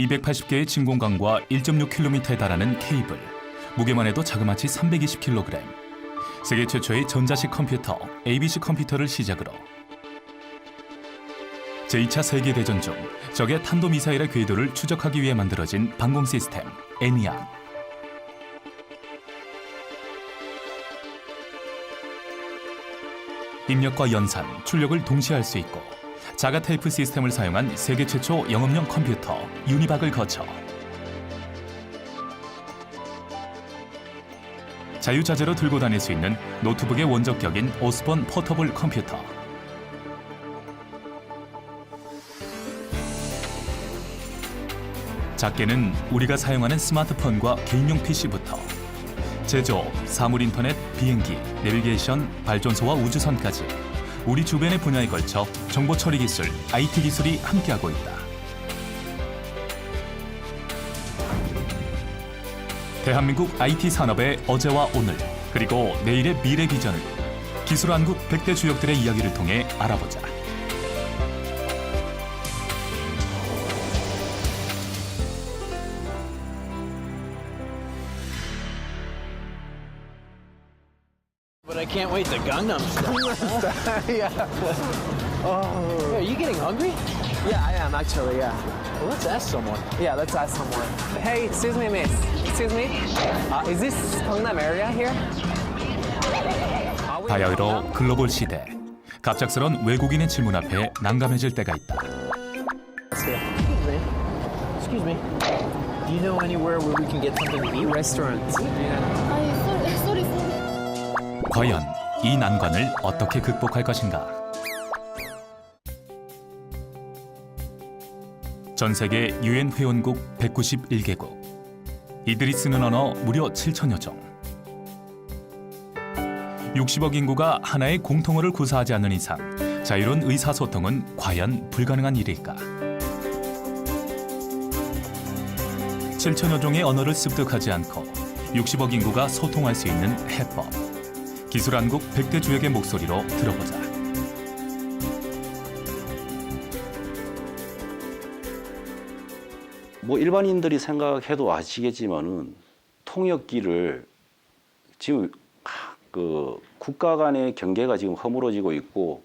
280개의 진공관과 1.6km에 달하는 케이블, 무게만 해도 자그마치 320kg. 세계 최초의 전자식 컴퓨터 ABC 컴퓨터를 시작으로 제2차 세계대전 중 적의 탄도미사일의 궤도를 추적하기 위해 만들어진 방공 시스템 ENIAC. 입력과 연산, 출력을 동시에 할 수 있고 자가 테이프 시스템을 사용한 세계 최초 영업용 컴퓨터 유니박을 거쳐 자유자재로 들고 다닐 수 있는 노트북의 원적격인 오스본 포터블 컴퓨터. 작게는 우리가 사용하는 스마트폰과 개인용 PC부터 제조업, 사물인터넷, 비행기, 내비게이션, 발전소와 우주선까지 우리 주변의 분야에 걸쳐 정보 처리 기술, IT 기술이 함께하고 있다. 대한민국 IT 산업의 어제와 오늘, 그리고 내일의 미래 비전을 기술한국 100대 주역들의 이야기를 통해 알아보자. But I can't wait the Gangnam Style. Yeah. Oh. Are you getting hungry? Yeah, I am actually, yeah. Well, let's ask someone. Yeah, let's ask someone. Hey, excuse me, miss. Excuse me? Is this Gangnam area here? 바야흐로 글로벌 시대. 갑작스런 외국인의 질문 앞에 난감해질 때가 있다. Excuse me. Do you know anywhere where we can get something to eat? Restaurant. 아니, 쏘리. 과연 이 난관을 어떻게 극복할 것인가? 전 세계 유엔 회원국 191개국. 이들이 쓰는 언어 무려 7천여 종. 60억 인구가 하나의 공통어를 구사하지 않는 이상 자유로운 의사소통은 과연 불가능한 일일까? 7천여 종의 언어를 습득하지 않고 60억 인구가 소통할 수 있는 해법. 기술한국 100대 주역의 목소리로 들어보자. 뭐 일반인들이 생각해도 아시겠지만은 통역기를 지금 그 국가 간의 경계가 지금 허물어지고 있고,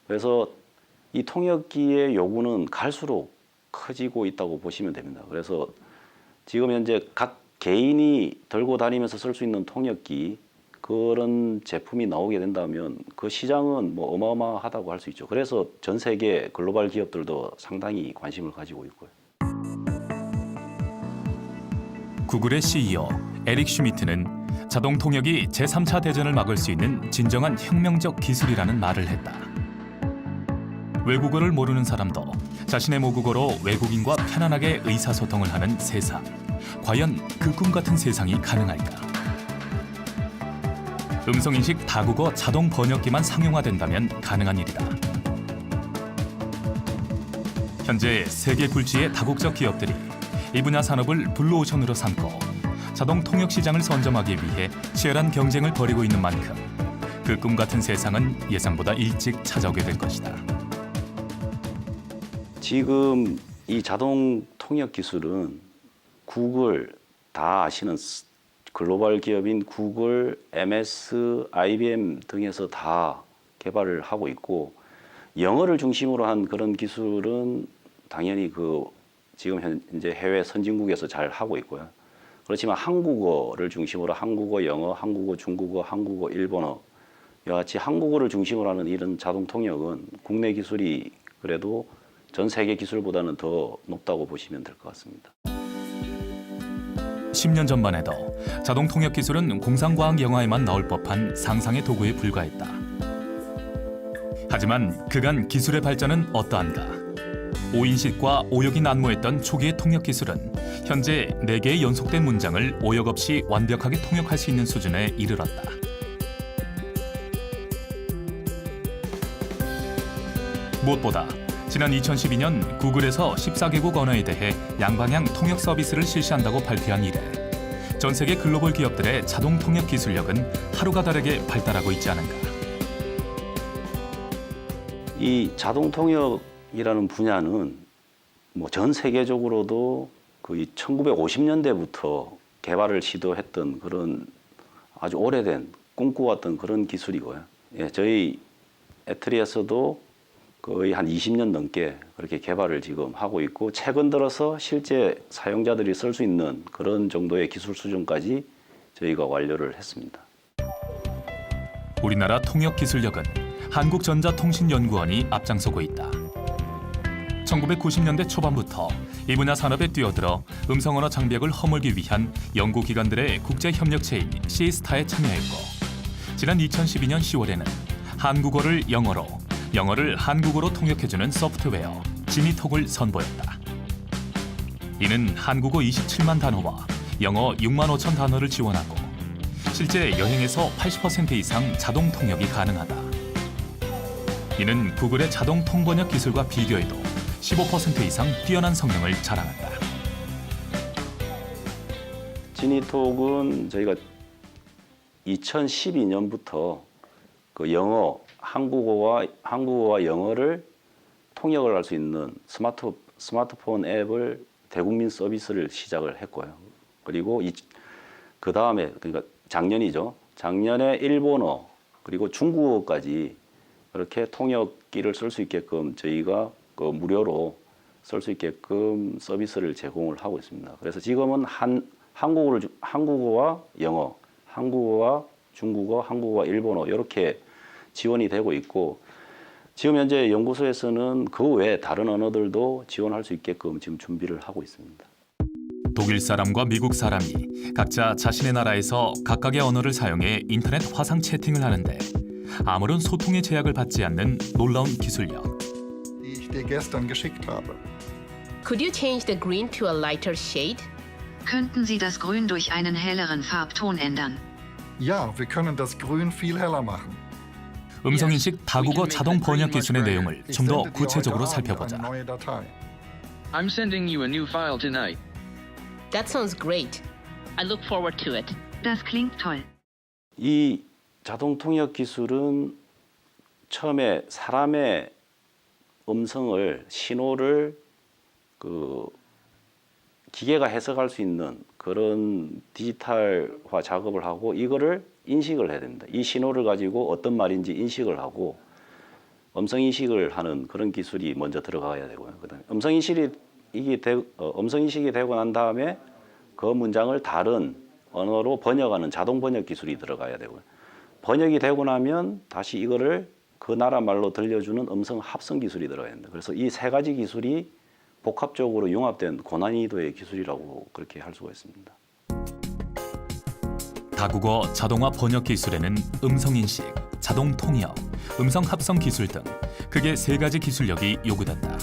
그래서 이 통역기의 요구는 갈수록 커지고 있다고 보시면 됩니다. 그래서 지금 현재 각 개인이 들고 다니면서 쓸 수 있는 통역기, 그런 제품이 나오게 된다면 그 시장은 뭐 어마어마하다고 할 수 있죠. 그래서 전 세계 글로벌 기업들도 상당히 관심을 가지고 있고요. 구글의 CEO 에릭 슈미트는 자동 통역이 제3차 대전을 막을 수 있는 진정한 혁명적 기술이라는 말을 했다. 외국어를 모르는 사람도 자신의 모국어로 외국인과 편안하게 의사소통을 하는 세상. 과연 그 꿈 같은 세상이 가능할까? 음성인식 다국어 자동 번역기만 상용화된다면 가능한 일이다. 현재 세계 굴지의 다국적 기업들이 이 분야 산업을 블루오션으로 삼고 자동 통역 시장을 선점하기 위해 치열한 경쟁을 벌이고 있는 만큼 그 꿈 같은 세상은 예상보다 일찍 찾아오게 될 것이다. 지금 이 자동 통역 기술은 구글, 다 아시는 글로벌 기업인 구글, MS, IBM 등에서 다 개발을 하고 있고, 영어를 중심으로 한 그런 기술은 당연히 그 지금 현재 해외 선진국에서 잘 하고 있고요. 그렇지만 한국어를 중심으로 한국어, 영어, 한국어, 중국어, 한국어, 일본어 이와 같이 한국어를 중심으로 하는 이런 자동 통역은 국내 기술이 그래도 전 세계 기술보다는 더 높다고 보시면 될 것 같습니다. 10년 전만 해도 자동 통역 기술은 공상과학 영화에만 나올 법한 상상의 도구에 불과했다. 하지만 그간 기술의 발전은 어떠한가? 오인식과 오역이 난무했던 초기의 통역 기술은 현재 4개의 연속된 문장을 오역 없이 완벽하게 통역할 수 있는 수준에 이르렀다. 무엇보다 지난 2012년 구글에서 14개국 언어에 대해 양방향 통역 서비스를 실시한다고 발표한 이래 전 세계 글로벌 기업들의 자동 통역 기술력은 하루가 다르게 발달하고 있지 않은가. 이 자동 통역이라는 분야는 뭐 전 세계적으로도 거의 1950년대부터 개발을 시도했던 그런 아주 오래된 꿈꿔왔던 그런 기술이고요. 예, 저희 에트리에서도 거의 한 20년 넘게 그렇게 개발을 지금 하고 있고 최근 들어서 실제 사용자들이 쓸 수 있는 그런 정도의 기술 수준까지 저희가 완료를 했습니다. 우리나라 통역 기술력은 한국전자통신연구원이 앞장서고 있다. 1990년대 초반부터 이 분야 산업에 뛰어들어 음성언어 장벽을 허물기 위한 연구기관들의 국제협력체인 시스타에 참여했고 지난 2012년 10월에는 한국어를 영어로, 영어를 한국어로 통역해주는 소프트웨어 지니톡을 선보였다. 이는 한국어 27만 단어와 영어 6만 5천 단어를 지원하고 실제 여행에서 80% 이상 자동 통역이 가능하다. 이는 구글의 자동 통번역 기술과 비교해도 15% 이상 뛰어난 성능을 자랑한다. 지니톡은 저희가 2012년부터 그 한국어와 영어를 통역을 할 수 있는 스마트폰 앱을 대국민 서비스를 시작을 했고요. 그리고 그 다음에 그러니까 작년이죠. 작년에 일본어 그리고 중국어까지 그렇게 통역기를 쓸 수 있게끔 저희가 그 무료로 쓸 수 있게끔 서비스를 제공을 하고 있습니다. 그래서 지금은 한국어와 영어, 한국어와 중국어, 한국어와 일본어 이렇게 지원이 되고 있고 지금 현재 연구소에서는 그 외에 다른 언어들도 지원할 수 있게끔 지금 준비를 하고 있습니다. 독일 사람과 미국 사람이 각자 자신의 나라에서 각각의 언어를 사용해 인터넷 화상 채팅을 하는데 아무런 소통의 제약을 받지 않는 놀라운 기술력. die ich dir gestern geschickt habe. Could you change the green to a lighter shade? Könnten Sie das Grün durch einen helleren Farbton ändern? Ja, wir können das Grün viel heller machen. 음성인식 다국어 자동 번역 기술의 내용을 Ich 좀 더 sende dir 구체적으로 heute Abend 살펴보자. eine neue Datei. I'm sending you a new file tonight. That sounds great. I look forward to it. Das klingt toll. 이 자동 통역 기술은 처음에 사람의 음성을 신호를 그 기계가 해석할 수 있는 그런 디지털화 작업을 하고 이거를 인식을 해야 됩니다. 이 신호를 가지고 어떤 말인지 인식을 하고 음성 인식을 하는 그런 기술이 먼저 들어가야 되고요. 그다음에 음성 인식이 되고 난 다음에 그 문장을 다른 언어로 번역하는 자동 번역 기술이 들어가야 되고요. 번역이 되고 나면 다시 이거를 그 나라 말로 들려주는 음성 합성 기술이 들어가야 됩니다. 그래서 이 세 가지 기술이 복합적으로 융합된 고난이도의 기술이라고 그렇게 할 수가 있습니다. 다국어 자동화 번역 기술에는 음성인식, 자동 통역, 음성 합성 기술 등 크게 세 가지 기술력이 요구된다.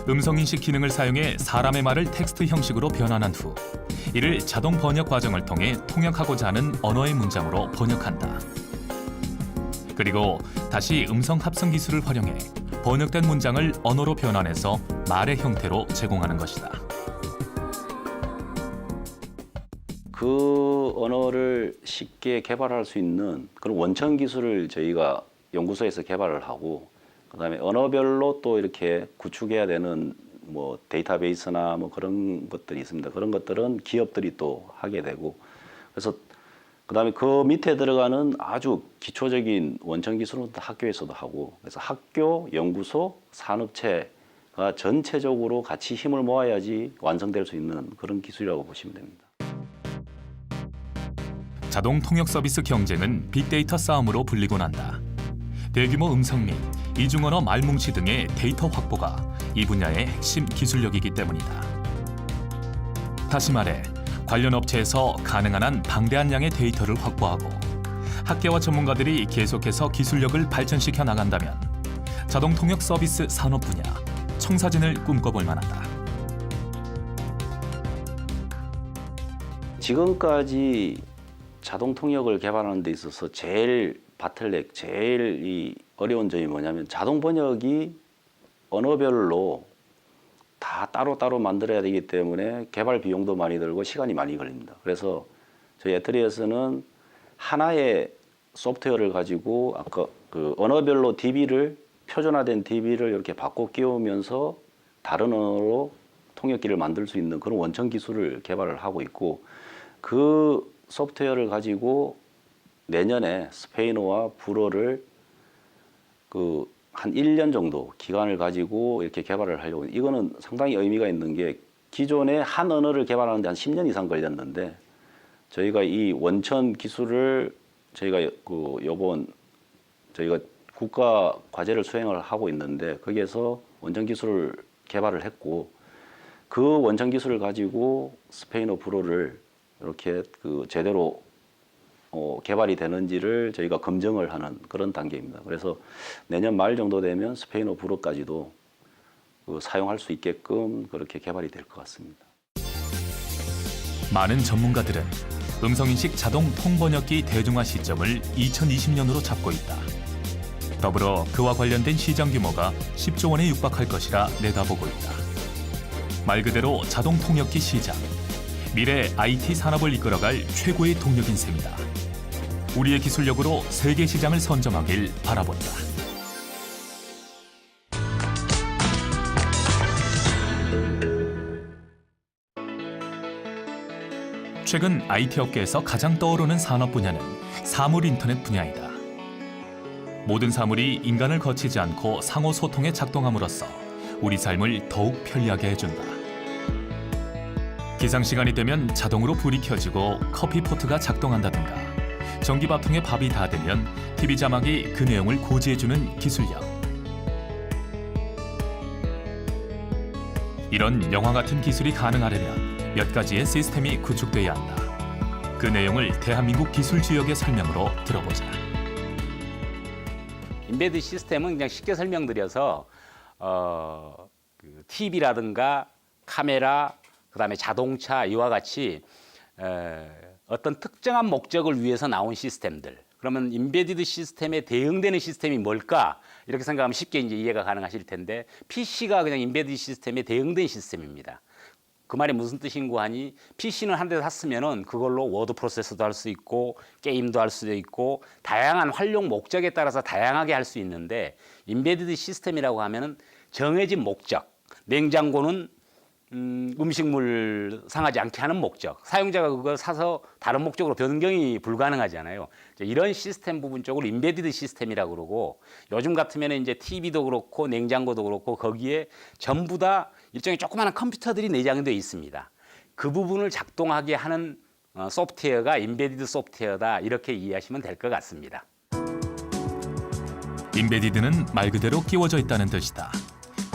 음성인식 기능을 사용해 사람의 말을 텍스트 형식으로 변환한 후 이를 자동 번역 과정을 통해 통역하고자 하는 언어의 문장으로 번역한다. 그리고 다시 음성 합성 기술을 활용해 번역된 문장을 언어로 변환해서 말의 형태로 제공하는 것이다. 그 언어를 쉽게 개발할 수 있는 그런 원천 기술을 저희가 연구소에서 개발을 하고 그다음에 언어별로 또 이렇게 구축해야 되는 뭐 데이터베이스나 뭐 그런 것들이 있습니다. 그런 것들은 기업들이 또 하게 되고 그래서 그다음에 그 밑에 들어가는 아주 기초적인 원천 기술은 학교에서도 하고 그래서 학교, 연구소, 산업체가 전체적으로 같이 힘을 모아야지 완성될 수 있는 그런 기술이라고 보시면 됩니다. 자동 통역 서비스 경쟁은 빅데이터 싸움으로 불리곤 한다. 대규모 음성 및 이중언어 말뭉치 등의 데이터 확보가 이 분야의 핵심 기술력이기 때문이다. 다시 말해 관련 업체에서 가능한 한 방대한 양의 데이터를 확보하고 학계와 전문가들이 계속해서 기술력을 발전시켜 나간다면 자동 통역 서비스 산업 분야 청사진을 꿈꿔볼 만하다. 지금까지 자동 통역을 개발하는 데 있어서 제일 이 어려운 점이 뭐냐면 자동 번역이 언어별로 다 따로따로 만들어야 되기 때문에 개발 비용도 많이 들고 시간이 많이 걸립니다. 그래서 저희 애트리에서는 하나의 소프트웨어를 가지고 아까 그 언어별로 DB를 표준화된 DB를 이렇게 바꿔 끼우면서 다른 언어로 통역기를 만들 수 있는 그런 원천 기술을 개발을 하고 있고, 그 소프트웨어를 가지고 내년에 스페인어와 불어를 한 1년 정도 기간을 가지고 이렇게 개발을 하려고. 이거는 상당히 의미가 있는 게, 기존에 한 언어를 개발하는데 한 10년 이상 걸렸는데, 저희가 이 원천 기술을 저희가 요번 저희가 국가 과제를 수행을 하고 있는데, 거기에서 원천 기술을 개발을 했고, 그 원천 기술을 가지고 스페인어 불어를 이렇게 제대로 개발이 되는지를 저희가 검증을 하는 그런 단계입니다. 그래서 내년 말 정도 되면 스페인어 불어까지도 사용할 수 있게끔 그렇게 개발이 될 것 같습니다. 많은 전문가들은 음성인식 자동 통번역기 대중화 시점을 2020년으로 잡고 있다. 더불어 그와 관련된 시장 규모가 10조 원에 육박할 것이라 내다보고 있다. 말 그대로 자동 통역기 시장, 미래 IT 산업을 이끌어갈 최고의 동력인 셈이다. 우리의 기술력으로 세계 시장을 선점하길 바라본다. 최근 IT 업계에서 가장 떠오르는 산업 분야는 사물 인터넷 분야이다. 모든 사물이 인간을 거치지 않고 상호 소통에 작동함으로써 우리 삶을 더욱 편리하게 해준다. 기상 시간이 되면 자동으로 불이 켜지고 커피 포트가 작동한다든가, 전기밥통에 밥이 다 되면 TV 자막이 그 내용을 고지해주는 기술력. 이런 영화 같은 기술이 가능하려면 몇 가지의 시스템이 구축돼야 한다. 그 내용을 대한민국 기술지역의 설명으로 들어보자. 인베드 시스템은 그냥 쉽게 설명드려서 TV라든가 카메라, 그다음에 자동차 이와 같이 어떤 특정한 목적을 위해서 나온 시스템들. 그러면 인베디드 시스템에 대응되는 시스템이 뭘까? 이렇게 생각하면 쉽게 이제 이해가 가능하실 텐데, PC가 그냥 인베디드 시스템에 대응된 시스템입니다. 그 말이 무슨 뜻인고 하니, PC는 한 대 샀으면은 그걸로 워드 프로세서도 할 수 있고 게임도 할 수도 있고 다양한 활용 목적에 따라서 다양하게 할 수 있는데, 인베디드 시스템이라고 하면은 정해진 목적, 냉장고는 음식물 상하지 않게 하는 목적, 사용자가 그걸 사서 다른 목적으로 변경이 불가능하잖아요. 이런 시스템 부분 쪽을 인베디드 시스템이라고 그러고, 요즘 같으면 이제 TV도 그렇고 냉장고도 그렇고 거기에 전부 다 일종의 조그마한 컴퓨터들이 내장되어 있습니다. 그 부분을 작동하게 하는 소프트웨어가 인베디드 소프트웨어다, 이렇게 이해하시면 될 것 같습니다. 인베디드는 말 그대로 끼워져 있다는 뜻이다.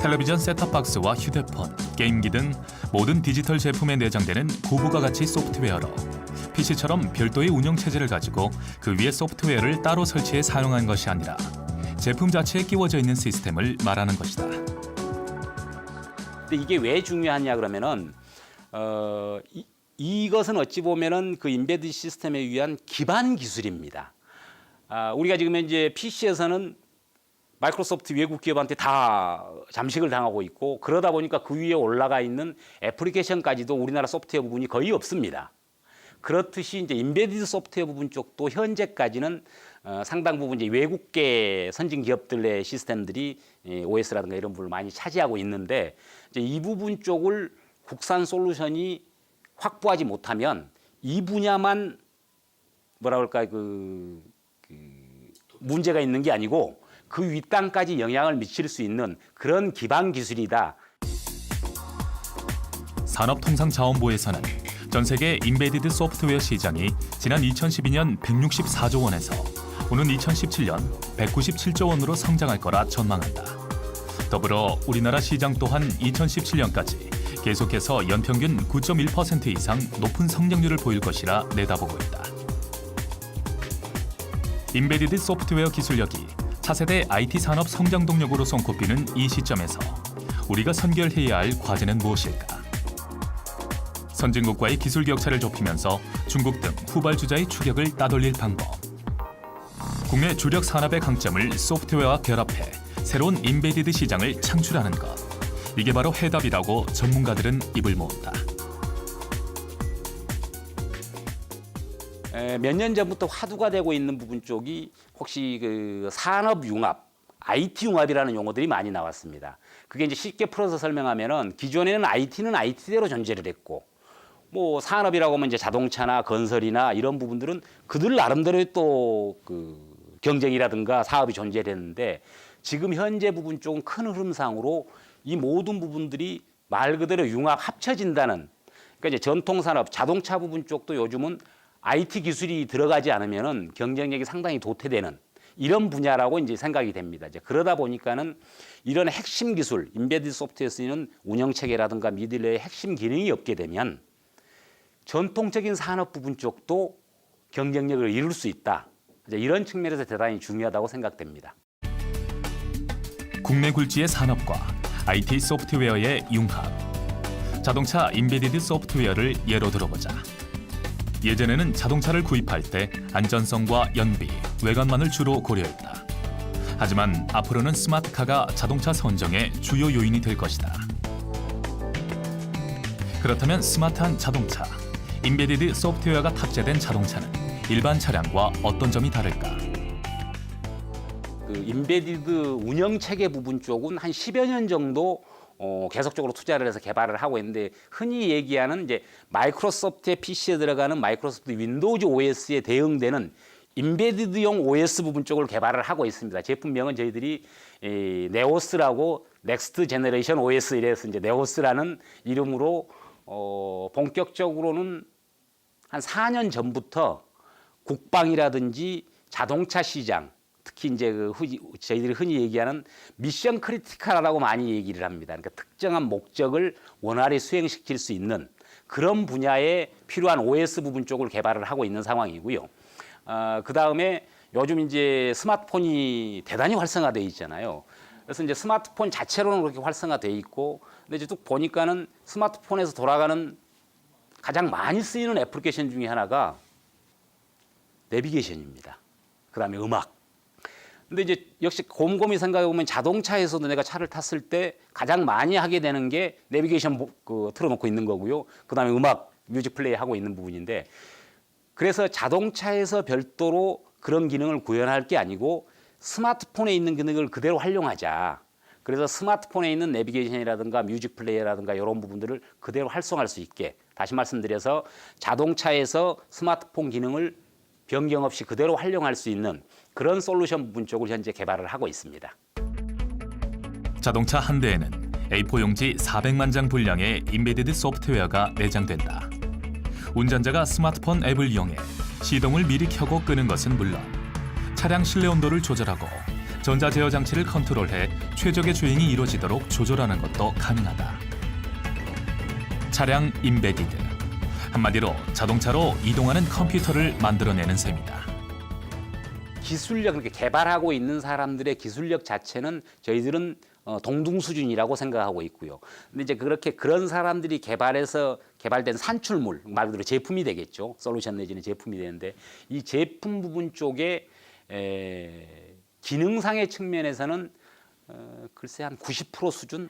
텔레비전 셋톱박스와 휴대폰, 게임기 등 모든 디지털 제품에 내장되는 고부가 가치 소프트웨어로 PC처럼 별도의 운영체제를 가지고 그 위에 소프트웨어를 따로 설치해 사용한 것이 아니라 제품 자체에 끼워져 있는 시스템을 말하는 것이다. 근데 이게 왜 중요하냐 그러면은 이것은 어찌 보면은 그 인베디드 시스템에 의한 기반 기술입니다. 우리가 지금 이제 PC에서는 마이크로소프트 외국 기업한테 다 잠식을 당하고 있고, 그러다 보니까 그 위에 올라가 있는 애플리케이션까지도 우리나라 소프트웨어 부분이 거의 없습니다. 그렇듯이 이제 인베디드 소프트웨어 부분 쪽도 현재까지는 상당 부분 이제 외국계 선진 기업들의 시스템들이 OS라든가 이런 부분을 많이 차지하고 있는데, 이제 이 부분 쪽을 국산 솔루션이 확보하지 못하면 이 분야만 뭐라 그럴까 문제가 있는 게 아니고 그 윗단까지 영향을 미칠 수 있는 그런 기반 기술이다. 산업통상자원부에서는 전 세계 인베디드 소프트웨어 시장이 지난 2012년 164조 원에서 오는 2017년 197조 원으로 성장할 거라 전망한다. 더불어 우리나라 시장 또한 2017년까지 계속해서 연평균 9.1% 이상 높은 성장률을 보일 것이라 내다보고 있다. 인베디드 소프트웨어 기술력이 차세대 IT 산업 성장 동력으로 손꼽히는 이 시점에서 우리가 선결해야 할 과제는 무엇일까? 선진국과의 기술 격차를 좁히면서 중국 등 후발주자의 추격을 따돌릴 방법. 국내 주력 산업의 강점을 소프트웨어와 결합해 새로운 인베디드 시장을 창출하는 것. 이게 바로 해답이라고 전문가들은 입을 모은다. 몇 년 전부터 화두가 되고 있는 부분 쪽이 혹시 그 산업 융합, IT 융합이라는 용어들이 많이 나왔습니다. 그게 이제 쉽게 풀어서 설명하면은 기존에는 IT는 IT대로 존재를 했고 뭐 산업이라고 하면 이제 자동차나 건설이나 이런 부분들은 그들 나름대로의 또 그 경쟁이라든가 사업이 존재를 했는데 지금 현재 부분 쪽은 큰 흐름상으로 이 모든 부분들이 말 그대로 융합 합쳐진다는 그러니까 이제 전통 산업 자동차 부분 쪽도 요즘은 IT 기술이 들어가지 않으면은 경쟁력이 상당히 도태되는 이런 분야라고 이제 생각이 됩니다. 이제 그러다 보니까는 이런 핵심 기술, 인베디드 소프트웨어에 쓰이는 운영 체계라든가 미들레의 핵심 기능이 없게 되면 전통적인 산업 부분 쪽도 경쟁력을 이룰 수 있다. 이제 이런 측면에서 대단히 중요하다고 생각됩니다. 국내 굴지의 산업과 IT 소프트웨어의 융합. 자동차 인베디드 소프트웨어를 예로 들어보자. 예전에는 자동차를 구입할 때 안전성과 연비, 외관만을 주로 고려했다. 하지만 앞으로는 스마트카가 자동차 선정의 주요 요인이 될 것이다. 그렇다면 스마트한 자동차, 인베디드 소프트웨어가 탑재된 자동차는 일반 차량과 어떤 점이 다를까? 그 인베디드 운영 체계 부분 쪽은 한 10여 년 정도 계속적으로 투자를 해서 개발을 하고 있는데 흔히 얘기하는 이제 마이크로소프트의 PC에 들어가는 마이크로소프트 윈도우즈 OS에 대응되는 인베디드용 OS 부분 쪽을 개발을 하고 있습니다. 제품명은 저희들이 네오스라고 넥스트 제너레이션 OS 이래서 이제 네오스라는 이름으로 본격적으로는 한 4년 전부터 국방이라든지 자동차 시장 특히 이제 저희들이 흔히 얘기하는 미션 크리티컬하다고 많이 얘기를 합니다. 그러니까 특정한 목적을 원활히 수행시킬 수 있는 그런 분야에 필요한 OS 부분 쪽을 개발을 하고 있는 상황이고요. 그 다음에 요즘 이제 스마트폰이 대단히 활성화되어 있잖아요. 그래서 이제 스마트폰 자체로는 그렇게 활성화되어 있고, 근데 이제 쭉 보니까는 스마트폰에서 돌아가는 가장 많이 쓰이는 애플리케이션 중에 하나가 내비게이션입니다. 그 다음에 음악. 근데 이제 역시 곰곰이 생각해 보면 자동차에서도 내가 차를 탔을 때 가장 많이 하게 되는 게 내비게이션 틀어놓고 있는 거고요. 그 다음에 음악, 뮤직 플레이 하고 있는 부분인데 그래서 자동차에서 별도로 그런 기능을 구현할 게 아니고 스마트폰에 있는 기능을 그대로 활용하자. 그래서 스마트폰에 있는 내비게이션이라든가 뮤직 플레이어라든가 이런 부분들을 그대로 활성화할 수 있게 다시 말씀드려서 자동차에서 스마트폰 기능을 변경 없이 그대로 활용할 수 있는 그런 솔루션 부분 쪽을 현재 개발을 하고 있습니다. 자동차 한 대에는 A4 용지 400만 장 분량의 인베디드 소프트웨어가 내장된다. 운전자가 스마트폰 앱을 이용해 시동을 미리 켜고 끄는 것은 물론 차량 실내 온도를 조절하고 전자 제어 장치를 컨트롤해 최적의 주행이 이루어지도록 조절하는 것도 가능하다. 차량 인베디드. 한마디로 자동차로 이동하는 컴퓨터를 만들어내는 셈이다. 기술력, 그렇게 개발하고 있는 사람들의 기술력 자체는 저희들은 동등 수준이라고 생각하고 있고요. 근데 이제 그렇게 그런 사람들이 개발해서 개발된 산출물, 말 그대로 제품이 되겠죠. 솔루션 내지는 제품이 되는데 이 제품 부분 쪽에 기능상의 측면에서는 글쎄 한 90% 수준?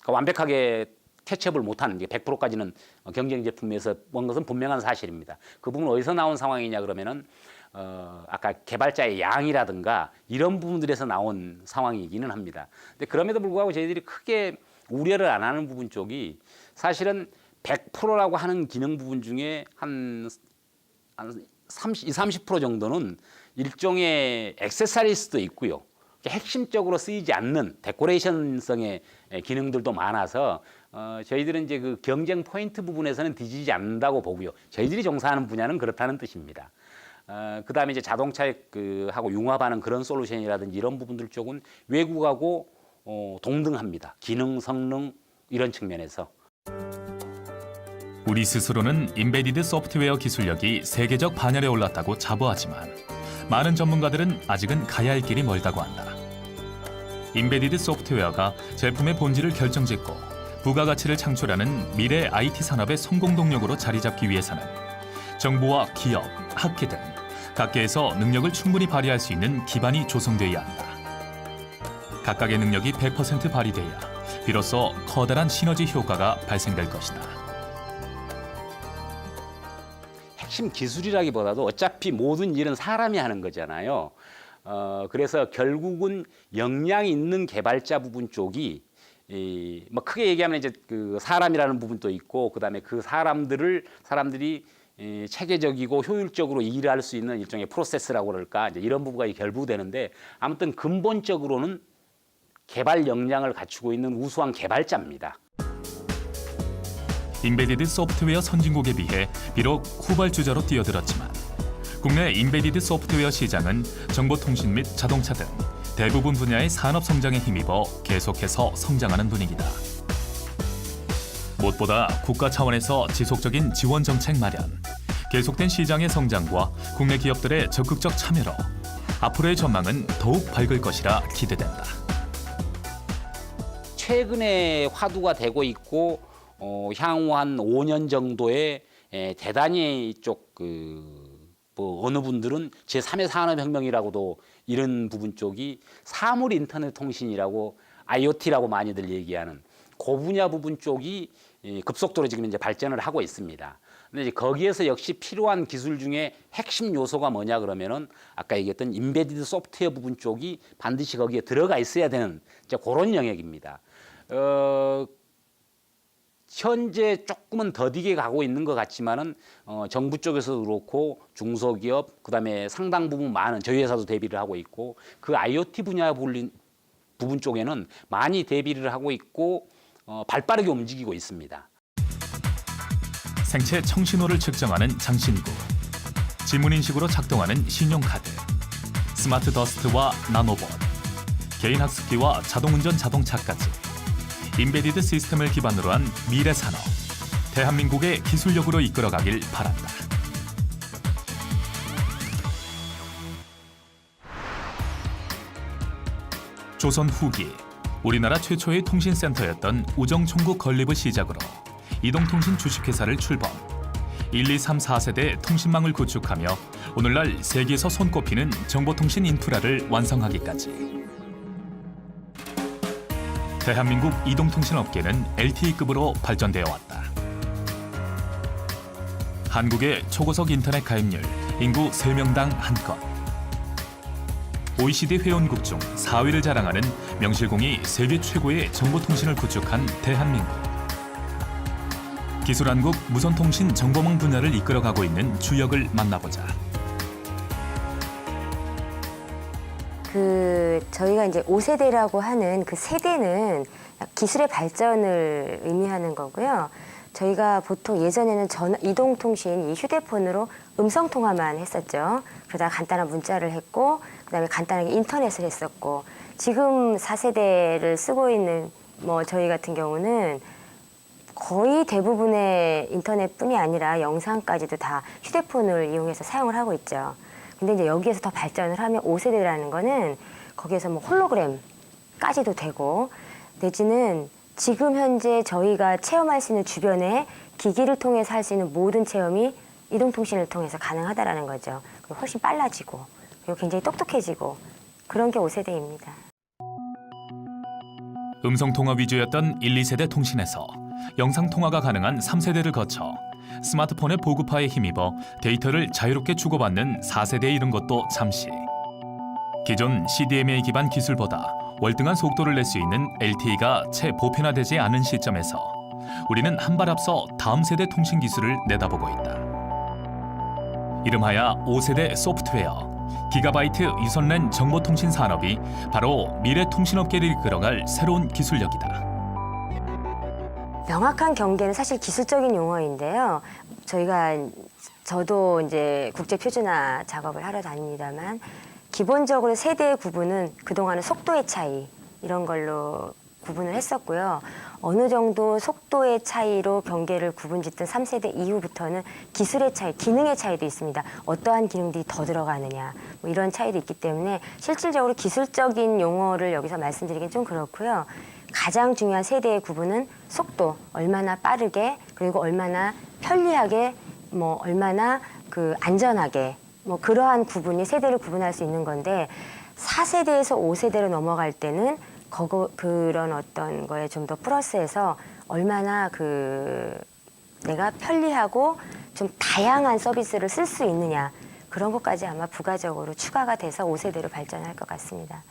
그러니까 완벽하게 캐치업을 못하는 게 100%까지는 경쟁 제품에서 온 것은 분명한 사실입니다. 그 부분 어디서 나온 상황이냐 그러면은 아까 개발자의 양이라든가 이런 부분들에서 나온 상황이기는 합니다. 근데 그럼에도 불구하고 저희들이 크게 우려를 안 하는 부분 쪽이 사실은 100%라고 하는 기능 부분 중에 한 30, 30% 정도는 일종의 액세서리스도 있고요. 핵심적으로 쓰이지 않는 데코레이션성의 기능들도 많아서 저희들은 이제 그 경쟁 포인트 부분에서는 뒤지지 않는다고 보고요. 저희들이 종사하는 분야는 그렇다는 뜻입니다. 그 다음에 이제 자동차에 하고 융합하는 그런 솔루션이라든지 이런 부분들 쪽은 외국하고 동등합니다. 기능, 성능 이런 측면에서. 우리 스스로는 인베디드 소프트웨어 기술력이 세계적 반열에 올랐다고 자부하지만 많은 전문가들은 아직은 가야 할 길이 멀다고 한다. 인베디드 소프트웨어가 제품의 본질을 결정짓고 부가가치를 창출하는 미래 IT 산업의 성공 동력으로 자리 잡기 위해서는 정부와 기업, 학계 등 각계에서 능력을 충분히 발휘할 수 있는 기반이 조성돼야 한다. 각각의 능력이 100% 발휘돼야 비로소 커다란 시너지 효과가 발생될 것이다. 핵심 기술이라기보다도 어차피 모든 일은 사람이 하는 거잖아요. 그래서 결국은 역량이 있는 개발자 부분 쪽이 뭐 크게 얘기하면 이제 그 사람이라는 부분도 있고 그다음에 그 사람들이 체계적이고 효율적으로 일할 수 있는 일종의 프로세스라고 그럴까 이제 이런 부분이 결부되는데 아무튼 근본적으로는 개발 역량을 갖추고 있는 우수한 개발자입니다. 임베디드 소프트웨어 선진국에 비해 비록 후발주자로 뛰어들었지만 국내 임베디드 소프트웨어 시장은 정보통신 및 자동차 등 대부분 분야의 산업 성장에 힘입어 계속해서 성장하는 분위기다. 무엇보다 국가 차원에서 지속적인 지원 정책 마련, 계속된 시장의 성장과 국내 기업들의 적극적 참여로 앞으로의 전망은 더욱 밝을 것이라 기대된다. 최근에 화두가 되고 있고 향후 한 5년 정도에 대단히 이쪽 뭐 어느 분들은 제3의 산업혁명이라고도 이런 부분 쪽이 사물 인터넷 통신이라고 IoT라고 많이들 얘기하는 그 분야 부분 쪽이 급속도로 지금 이제 발전을 하고 있습니다. 근데 이제 거기에서 역시 필요한 기술 중에 핵심 요소가 뭐냐 그러면은 아까 얘기했던 임베디드 소프트웨어 부분 쪽이 반드시 거기에 들어가 있어야 되는 이제 그런 영역입니다. 현재 조금은 더디게 가고 있는 것 같지만은 정부 쪽에서도 그렇고 중소기업 그다음에 상당 부분 많은 저희 회사도 대비를 하고 있고 그 IoT 분야 부분 쪽에는 많이 대비를 하고 있고 발빠르게 움직이고 있습니다. 생체 청신호를 측정하는 장신구, 지문인식으로 작동하는 신용카드, 스마트 더스트와 나노봇, 개인학습기와 자동운전 자동차까지 임베디드 시스템을 기반으로 한 미래 산업, 대한민국의 기술력으로 이끌어가길 바란다. 조선 후기, 우리나라 최초의 통신센터였던 우정총국 건립을 시작으로 이동통신 주식회사를 출범, 1, 2, 3, 4세대 통신망을 구축하며 오늘날 세계에서 손꼽히는 정보통신 인프라를 완성하기까지. 대한민국 이동통신 업계는 LTE급으로 발전되어 왔다. 한국의 초고속 인터넷 가입률 인구 3명당 1건. OECD 회원국 중 4위를 자랑하는 명실공히 세계 최고의 정보통신을 구축한 대한민국. 기술한국 무선통신 정보망 분야를 이끌어가고 있는 주역을 만나보자. 저희가 이제 5세대라고 하는 그 세대는 기술의 발전을 의미하는 거고요. 저희가 보통 예전에는 이동통신, 이 휴대폰으로 음성통화만 했었죠. 그러다가 간단한 문자를 했고, 그다음에 간단하게 인터넷을 했었고, 지금 4세대를 쓰고 있는 저희 같은 경우는 거의 대부분의 인터넷뿐이 아니라 영상까지도 다 휴대폰을 이용해서 사용을 하고 있죠. 근데 이제 여기에서 더 발전을 하면 5세대라는 거는 거기에서 홀로그램까지도 되고, 내지는 지금 현재 저희가 체험할 수 있는 주변에 기기를 통해서 할 수 있는 모든 체험이 이동통신을 통해서 가능하다라는 거죠. 그리고 훨씬 빨라지고, 그리고 굉장히 똑똑해지고, 그런 게 5세대입니다. 음성통화 위주였던 1, 2세대 통신에서 영상통화가 가능한 3세대를 거쳐 스마트폰의 보급화에 힘입어 데이터를 자유롭게 주고받는 4세대에 이른 것도 잠시. 기존 CDMA 기반 기술보다 월등한 속도를 낼 수 있는 LTE가 채 보편화되지 않은 시점에서 우리는 한 발 앞서 다음 세대 통신 기술을 내다보고 있다. 이름하여 5세대 소프트웨어, 기가바이트 유선랜 정보통신 산업이 바로 미래 통신업계를 이끌어갈 새로운 기술력이다. 명확한 경계는 사실 기술적인 용어인데요. 저도 이제 국제 표준화 작업을 하러 다닙니다만, 기본적으로 세대의 구분은 그동안은 속도의 차이 이런 걸로 구분을 했었고요. 어느 정도 속도의 차이로 경계를 구분짓던 3세대 이후부터는 기술의 차이, 기능의 차이도 있습니다. 어떠한 기능들이 더 들어가느냐 이런 차이도 있기 때문에 실질적으로 기술적인 용어를 여기서 말씀드리긴 좀 그렇고요. 가장 중요한 세대의 구분은 속도, 얼마나 빠르게, 그리고 얼마나 편리하게, 얼마나 안전하게, 그러한 구분이 세대를 구분할 수 있는 건데, 4세대에서 5세대로 넘어갈 때는 그런 어떤 거에 좀 더 플러스해서 얼마나 내가 편리하고 좀 다양한 서비스를 쓸 수 있느냐, 그런 것까지 아마 부가적으로 추가가 돼서 5세대로 발전할 것 같습니다.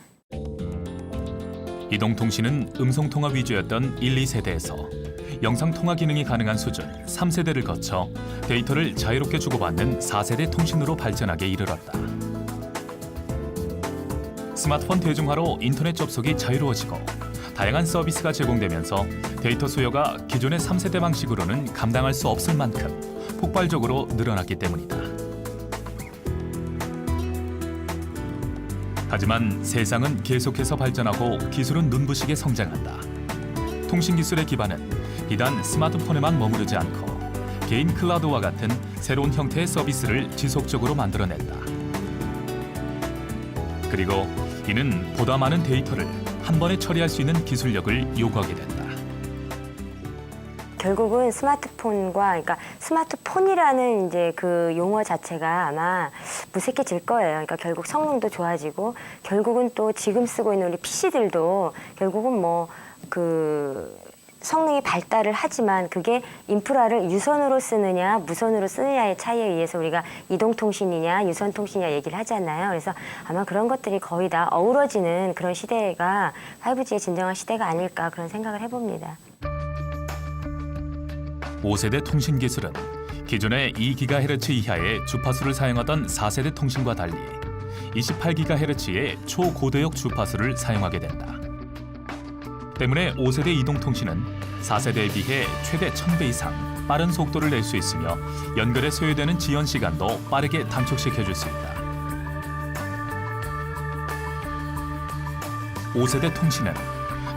이동통신은 음성통화 위주였던 1, 2세대에서 영상통화 기능이 가능한 수준 3세대를 거쳐 데이터를 자유롭게 주고받는 4세대 통신으로 발전하게 이르렀다. 스마트폰 대중화로 인터넷 접속이 자유로워지고 다양한 서비스가 제공되면서 데이터 수요가 기존의 3세대 방식으로는 감당할 수 없을 만큼 폭발적으로 늘어났기 때문이다. 하지만 세상은 계속해서 발전하고 기술은 눈부시게 성장한다. 통신 기술의 기반은 비단 스마트폰에만 머무르지 않고 개인 클라우드와 같은 새로운 형태의 서비스를 지속적으로 만들어낸다. 그리고 이는 보다 많은 데이터를 한 번에 처리할 수 있는 기술력을 요구하게 된다. 결국은 스마트폰과, 그러니까 스마트폰이라는 이제 그 용어 자체가 아마 무색해질 거예요. 그러니까 결국 성능도 좋아지고, 결국은 또 지금 쓰고 있는 우리 PC들도 결국은 뭐 그 성능이 발달을 하지만 그게 인프라를 유선으로 쓰느냐 무선으로 쓰느냐의 차이에 의해서 우리가 이동통신이냐 유선통신이냐 얘기를 하잖아요. 그래서 아마 그런 것들이 거의 다 어우러지는 그런 시대가 5G의 진정한 시대가 아닐까 그런 생각을 해봅니다. 5세대 통신 기술은 기존의 2GHz 이하의 주파수를 사용하던 4세대 통신과 달리 28GHz의 초고대역 주파수를 사용하게 된다. 때문에 5세대 이동통신은 4세대에 비해 최대 1000배 이상 빠른 속도를 낼 수 있으며 연결에 소요되는 지연 시간도 빠르게 단축시켜줄 수 있다. 5세대 통신은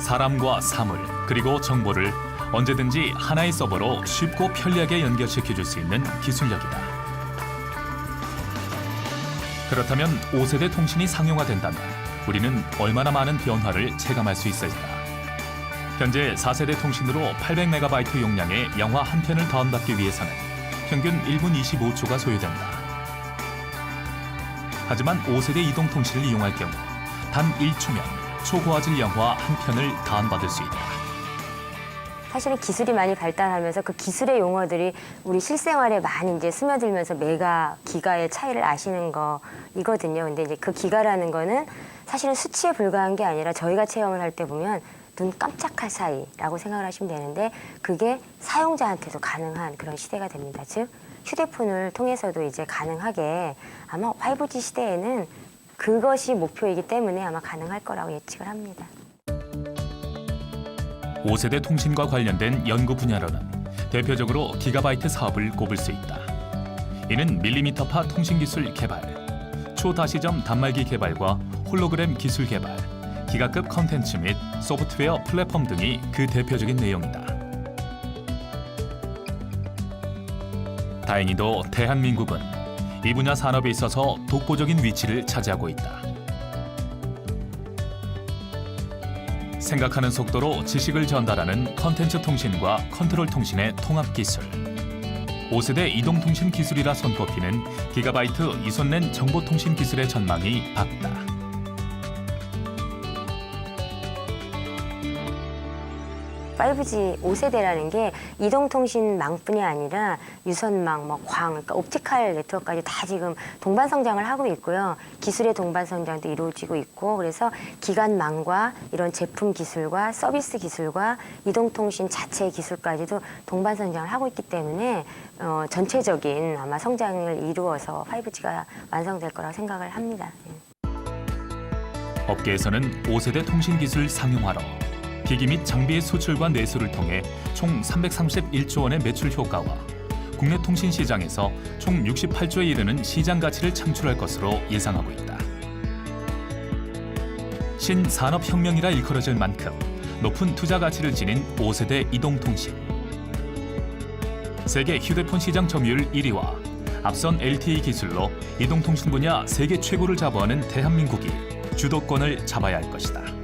사람과 사물 그리고 정보를 언제든지 하나의 서버로 쉽고 편리하게 연결시켜줄 수 있는 기술력이다. 그렇다면 5세대 통신이 상용화된다면 우리는 얼마나 많은 변화를 체감할 수 있을까? 현재 4세대 통신으로 800MB 용량의 영화 한 편을 다운받기 위해서는 평균 1분 25초가 소요된다. 하지만 5세대 이동통신을 이용할 경우 단 1초면 초고화질 영화 한 편을 다운받을 수 있다. 사실은 기술이 많이 발달하면서 그 기술의 용어들이 우리 실생활에 많이 이제 스며들면서 메가, 기가의 차이를 아시는 거이거든요. 근데 이제 그 기가라는 거는 사실은 수치에 불과한 게 아니라 저희가 체험을 할 때 보면 눈 깜짝할 사이라고 생각을 하시면 되는데 그게 사용자한테도 가능한 그런 시대가 됩니다. 즉 휴대폰을 통해서도 이제 가능하게 아마 5G 시대에는 그것이 목표이기 때문에 아마 가능할 거라고 예측을 합니다. 5세대 통신과 관련된 연구 분야로는 대표적으로 기가바이트 사업을 꼽을 수 있다. 이는 밀리미터파 통신 기술 개발, 초다시점 단말기 개발과 홀로그램 기술 개발, 기가급 컨텐츠 및 소프트웨어 플랫폼 등이 그 대표적인 내용이다. 다행히도 대한민국은 이 분야 산업에 있어서 독보적인 위치를 차지하고 있다. 생각하는 속도로 지식을 전달하는 컨텐츠 통신과 컨트롤 통신의 통합 기술, 5세대 이동통신 기술이라 손꼽히는 기가바이트 이손랜 정보통신 기술의 전망이 밝다. 5G 5세대라는 게 이동통신망뿐이 아니라 유선망, 광, 그러니까 옵티컬 네트워크까지 다 지금 동반 성장을 하고 있고요. 기술의 동반 성장도 이루어지고 있고 그래서 기간망과 이런 제품 기술과 서비스 기술과 이동통신 자체의 기술까지도 동반 성장을 하고 있기 때문에 전체적인 아마 성장을 이루어서 5G가 완성될 거라고 생각을 합니다. 업계에서는 5세대 통신 기술 상용화로 기기 및 장비의 수출과 내수를 통해 총 331조 원의 매출 효과와 국내 통신 시장에서 총 68조에 이르는 시장 가치를 창출할 것으로 예상하고 있다. 신산업혁명이라 일컬어질 만큼 높은 투자 가치를 지닌 5세대 이동통신. 세계 휴대폰 시장 점유율 1위와 앞선 LTE 기술로 이동통신 분야 세계 최고를 자부하는 대한민국이 주도권을 잡아야 할 것이다.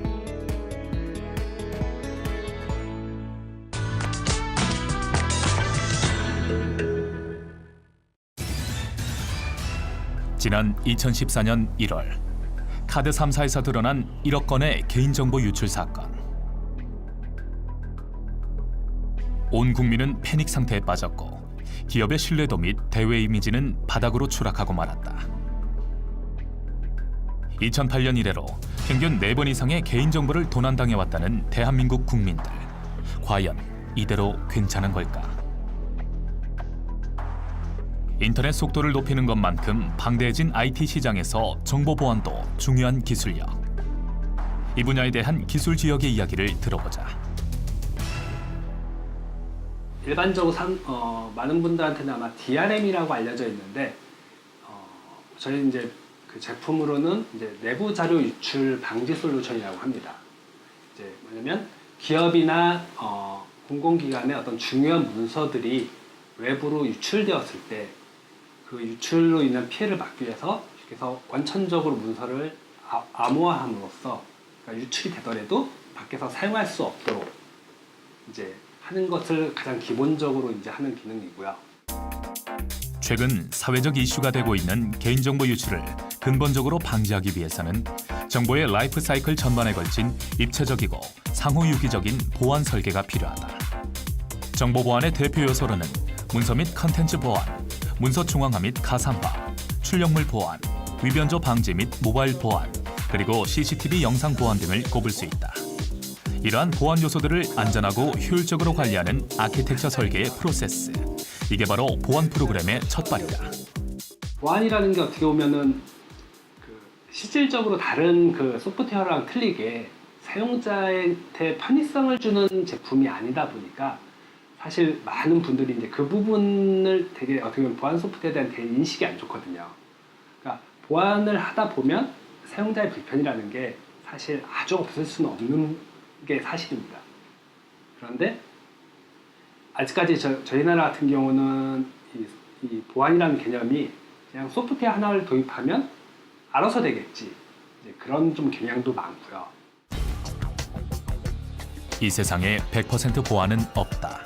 지난 2014년 1월 카드 3사에서 드러난 1억 건의 개인정보 유출 사건. 온 국민은 패닉 상태에 빠졌고 기업의 신뢰도 및 대외 이미지는 바닥으로 추락하고 말았다. 2008년 이래로 평균 4번 이상의 개인정보를 도난당해왔다는 대한민국 국민들. 과연 이대로 괜찮은 걸까? 인터넷 속도를 높이는 것만큼 방대해진 IT 시장에서 정보 보안도 중요한 기술력. 이 분야에 대한 기술 지역의 이야기를 들어보자. 일반적으로 많은 분들한테는 아마 DRM이라고 알려져 있는데 저희 이제 그 제품으로는 이제 내부 자료 유출 방지 솔루션이라고 합니다. 이제 뭐냐면 기업이나 공공기관의 어떤 중요한 문서들이 외부로 유출되었을 때 그 유출로 인한 피해를 막기 위해서 그래서 원천적으로 문서를 암호화함으로써 그러니까 유출이 되더라도 밖에서 사용할 수 없도록 이제 하는 것을 가장 기본적으로 이제 하는 기능이고요. 최근 사회적 이슈가 되고 있는 개인정보 유출을 근본적으로 방지하기 위해서는 정보의 라이프 사이클 전반에 걸친 입체적이고 상호 유기적인 보안 설계가 필요하다. 정보 보안의 대표 요소로는 문서 및 컨텐츠 보안, 문서 중앙화 및 가상화, 출력물 보안, 위변조 방지 및 모바일 보안, 그리고 CCTV 영상 보안 등을 꼽을 수 있다. 이러한 보안 요소들을 안전하고 효율적으로 관리하는 아키텍처 설계의 프로세스. 이게 바로 보안 프로그램의 첫발이다. 보안이라는 게 어떻게 보면은 실질적으로 다른 그 소프트웨어랑 틀리게 사용자한테 편의성을 주는 제품이 아니다 보니까 사실 많은 분들이 이제 그 부분을 되게 어떻게 보면 보안 소프트웨어에 대한 되게 인식이 안 좋거든요. 그러니까 보안을 하다 보면 사용자의 불편이라는 게 사실 아주 없을 수는 없는 게 사실입니다. 그런데 아직까지 저희 나라 같은 경우는 이 보안이라는 개념이 그냥 소프트웨어 하나를 도입하면 알아서 되겠지. 이제 그런 좀 경향도 많고요. 이 세상에 100% 보안은 없다.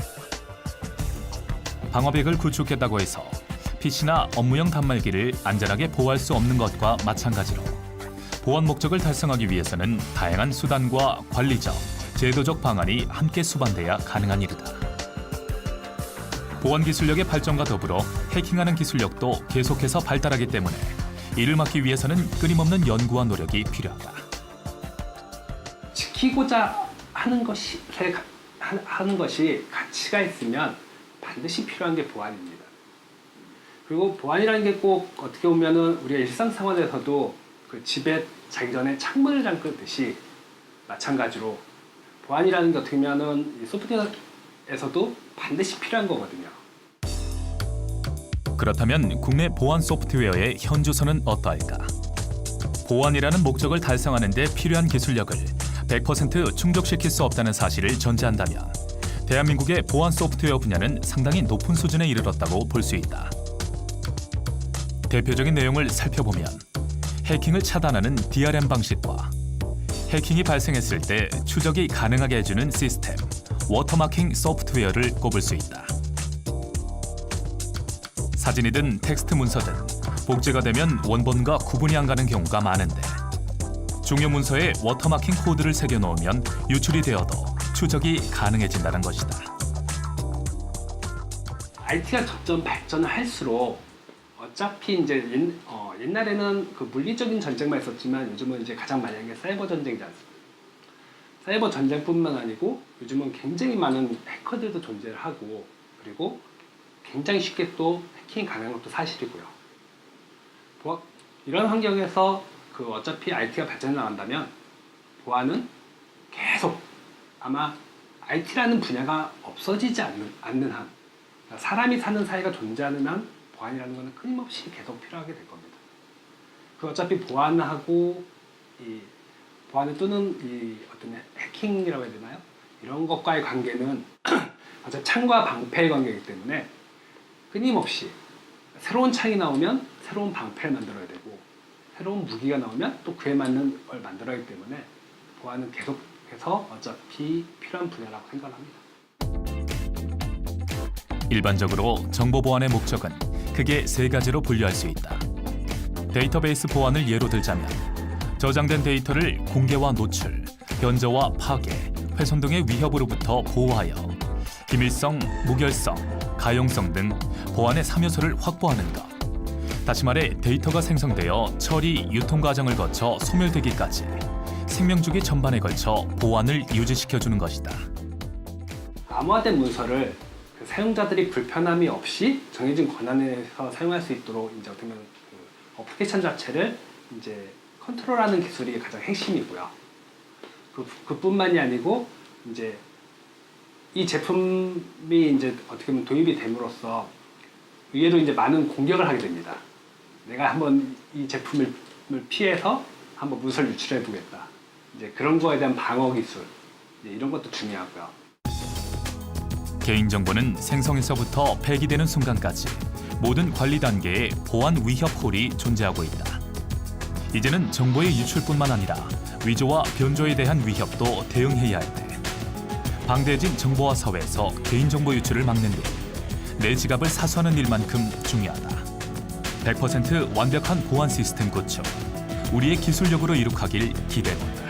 방어벽을 구축했다고 해서 PC나 업무용 단말기를 안전하게 보호할 수 없는 것과 마찬가지로 보안 목적을 달성하기 위해서는 다양한 수단과 관리적, 제도적 방안이 함께 수반돼야 가능한 일이다. 보안 기술력의 발전과 더불어 해킹하는 기술력도 계속해서 발달하기 때문에 이를 막기 위해서는 끊임없는 연구와 노력이 필요하다. 지키고자 하는 것이 가치가 있으면 반드시 필요한 게 보안입니다. 그리고 보안이라는 게 꼭 어떻게 보면은 우리가 일상생활에서도 그 집에 자기 전에 창문을 잠그듯이 마찬가지로 보안이라는 게 어떻게 보면은 이 소프트웨어에서도 반드시 필요한 거거든요. 그렇다면 국내 보안 소프트웨어의 현주소는 어떠할까? 보안이라는 목적을 달성하는 데 필요한 기술력을 100% 충족시킬 수 없다는 사실을 전제한다면 대한민국의 보안 소프트웨어 분야는 상당히 높은 수준에 이르렀다고 볼 수 있다. 대표적인 내용을 살펴보면 해킹을 차단하는 DRM 방식과 해킹이 발생했을 때 추적이 가능하게 해주는 시스템, 워터마킹 소프트웨어를 꼽을 수 있다. 사진이든 텍스트 문서든 복제가 되면 원본과 구분이 안 가는 경우가 많은데 중요 문서에 워터마킹 코드를 새겨놓으면 유출이 되어도 추적이 가능해진다는 것이다. IT가 점점 발전을 할수록 어차피 이제 옛날에는 그 물리적인 전쟁만 있었지만 요즘은 이제 가장 많이 하는 게 사이버 전쟁이지 않습니까? 사이버 전쟁뿐만 아니고 요즘은 굉장히 많은 해커들도 존재를 하고 그리고 굉장히 쉽게 또 해킹이 가능한 것도 사실이고요. 이런 환경에서 그 어차피 IT가 발전해 나간다면 보안은 계속 아마 IT라는 분야가 없어지지 않는 한 사람이 사는 사회가 존재하는 한 보안이라는 것은 끊임없이 계속 필요하게 될 겁니다. 그 어차피 보안하고 이 보안을 뚫는 이 어떤 해킹이라고 해야 되나요? 이런 것과의 관계는 어차피 창과 방패의 관계이기 때문에 끊임없이 새로운 창이 나오면 새로운 방패를 만들어야 되고 새로운 무기가 나오면 또 그에 맞는 걸 만들어야 하기 때문에 보안은 계속해서 어차피 필요한 분야라고 생각합니다. 일반적으로 정보 보안의 목적은 크게 세 가지로 분류할 수 있다. 데이터베이스 보안을 예로 들자면 저장된 데이터를 공개와 노출, 변조와 파괴, 훼손 등의 위협으로부터 보호하여 기밀성, 무결성, 가용성 등 보안의 3요소를 확보하는 것. 다시 말해 데이터가 생성되어 처리, 유통 과정을 거쳐 소멸되기까지 생명주기 전반에 걸쳐 보안을 유지시켜주는 것이다. 암호화된 문서를 그 사용자들이 불편함이 없이 정해진 권한에서 사용할 수 있도록 이제 어떻게 보면 그 어플리케이션 자체를 이제 컨트롤하는 기술이 가장 핵심이고요. 그뿐만이 아니고 이제 이 제품이 이제 어떻게 보면 도입이 됨으로써 의외로 이제 많은 공격을 하게 됩니다. 내가 한번 이 제품을 피해서 한번 문서를 유출해 보겠다. 이제 그런 거에 대한 방어 기술 이런 것도 중요하고요. 개인정보는 생성에서부터 폐기되는 순간까지 모든 관리 단계에 보안 위협 홀이 존재하고 있다. 이제는 정보의 유출뿐만 아니라 위조와 변조에 대한 위협도 대응해야 할 때 방대해진 정보화 사회에서 개인정보 유출을 막는 데 내 지갑을 사수하는 일만큼 중요하다. 100% 완벽한 보안 시스템 구축, 우리의 기술력으로 이룩하길 기대해본다.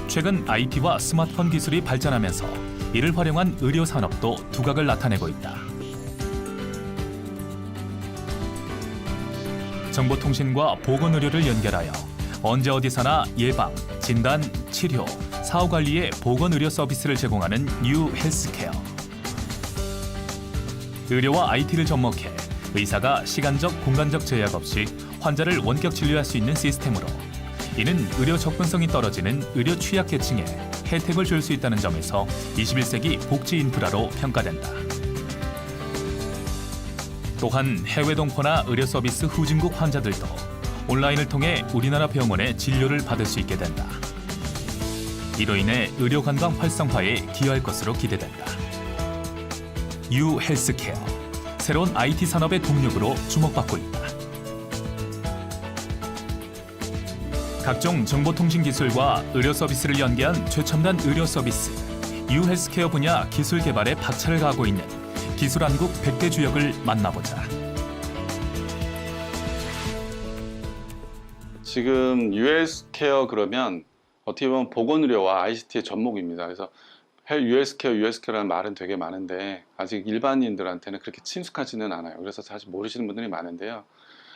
최근 IT와 스마트폰 기술이 발전하면서 이를 활용한 의료 산업도 두각을 나타내고 있다. 정보통신과 보건의료를 연결하여 언제 어디서나 예방, 진단, 치료, 사후 관리의 보건의료 서비스를 제공하는 뉴 헬스케어. 의료와 IT를 접목해 의사가 시간적, 공간적 제약 없이 환자를 원격 진료할 수 있는 시스템으로 이는 의료 접근성이 떨어지는 의료 취약계층에 혜택을 줄 수 있다는 점에서 21세기 복지 인프라로 평가된다. 또한 해외 동포나 의료 서비스 후진국 환자들도 온라인을 통해 우리나라 병원의 진료를 받을 수 있게 된다. 이로 인해 의료 관광 활성화에 기여할 것으로 기대된다. 뉴 헬스케어, 새로운 IT 산업의 동력으로 주목받고 있다. 각종 정보통신 기술과 의료 서비스를 연계한 최첨단 의료 서비스, 뉴 헬스케어 분야 기술 개발에 박차를 가하고 있는 기술한국 100대 주역을 만나보자. 지금 US케어 그러면 어떻게 보면 보건의료와 ICT의 접목입니다. 그래서 US케어라는 말은 되게 많은데 아직 일반인들한테는 그렇게 친숙하지는 않아요. 그래서 사실 모르시는 분들이 많은데요.